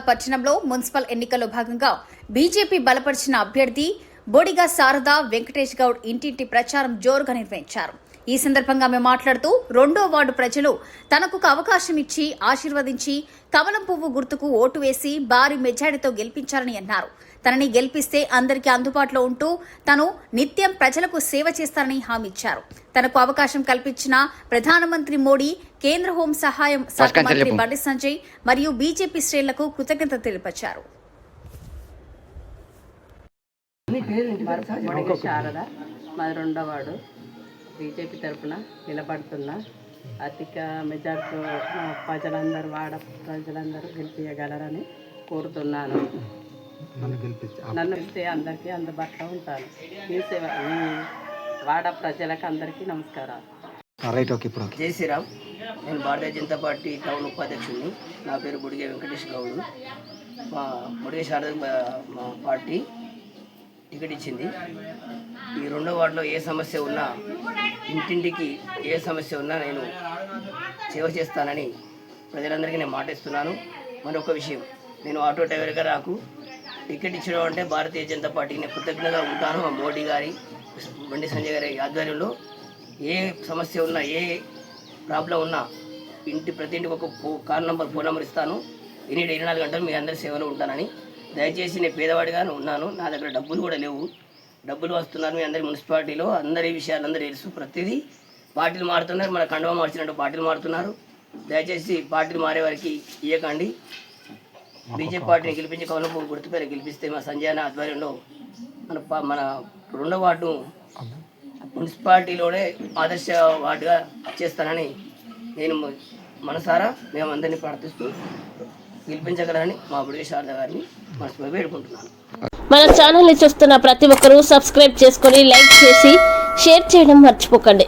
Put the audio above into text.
పట్టణంలో మున్సిపల్ ఎన్నికల్లో భాగంగా బీజేపీ బలపరిచిన అభ్యర్థి బొడిగా శారద వెంకటేష్ గౌడ్ ఇంటింటి ప్రచారం జోరుగా నిర్వహించారు. ఈ సందర్భంగా ఆమె మాట్లాడుతూ 2వ వార్డు ప్రజలు తనకు అవకాశం ఇచ్చి ఆశీర్వదించి కమలం పువ్వు గుర్తుకు ఓటు వేసి భారీ మెజారిటీతో గెలిపించారని అన్నారు. తనని గెలిపిస్తే అందరికీ అందుబాటులో ఉంటూ తను నిత్యం ప్రజలకు సేవ చేస్తారని హామీ ఇచ్చారు. తనకు అవకాశం కల్పించిన ప్రధానమంత్రి మోడీ, కేంద్ర హోం సహాయం శాఖ మంత్రి బండి సంజయ్ మరియు బీజేపీ శ్రేణులకు కృతజ్ఞతలు తెలిపారు. శారద మాది 2వ వార్డు బీజేపీ తరఫున నిలబడుతున్న అధిక మెజార్టీతో ప్రజలందరూ ప్రజలందరూ గెలిపించగలరని కోరుతున్నాను. నన్ను ఇస్తే అందరికీ అందుబాటులో ఉంటాను. మీ సేవ మీ వాడ ప్రజలకు అందరికీ నమస్కారాలు. జై శ్రీరామ్. నేను భారతీయ జనతా పార్టీ టౌన్ ఉపాధ్యక్షుడిని. నా పేరు బొడిగే వెంకటేష్ గౌడ్. మా బొడిగే శారద మా పార్టీ టికెట్ ఇచ్చింది. ఈ 2వ వార్డులో ఏ సమస్య ఉన్నా, ఇంటింటికి ఏ సమస్య ఉన్నా నేను సేవ చేస్తానని ప్రజలందరికీ నేను మాట ఇస్తున్నాను. మరొక విషయం, నేను ఆటో డ్రైవర్గా నాకు టికెట్ ఇచ్చడం అంటే భారతీయ జనతా పార్టీకి నేను కృతజ్ఞతగా ఉంటాను. మోడీ గారి, బండి సంజయ్ గారి ఆధ్వర్యంలో ఏ సమస్య ఉన్నా, ఏ ప్రాబ్లం ఉన్నా ప్రతి ఇంటికి ఒక ఫోన్ నెంబర్ ఇస్తాను. 24 గంటలు మీ అందరి సేవలో ఉంటానని. దయచేసి నేను పేదవాడిగా ఉన్నాను. నా దగ్గర డబ్బులు కూడా లేవు. డబ్బులు వస్తున్నారు మీ అందరి మున్సిపాలిటీలో. అందరి విషయాలు అందరూ తెలుసు. ప్రతిదీ పార్టీలు మారుతున్నారు. మన కండువా మార్చినట్టు పార్టీలు మారుతున్నారు. దయచేసి పార్టీలు మారే వారికి ఇవ్వకండి. బీజేపీ పార్టీని గెలిపించి కమలం పువ్వు గుర్తు పేరు గెలిపిస్తే మా సంజయ్ ఆధ్వర్యంలో మన 2వ వార్డు మున్సిపాలిటీలోనే ఆదర్శ వార్డుగా చేస్తానని నేను మనసారా మేమందరినీ ప్రార్థిస్తూ గెలిపించగలరని మా బొడిగే శారద గారిని మనస్ఫూర్తిగా వేడుకుంటున్నాను. మన ఛానల్ని చూస్తున్న ప్రతి ఒక్కరూ సబ్స్క్రైబ్ చేసుకొని లైక్ చేసి షేర్ చేయడం మర్చిపోకండి.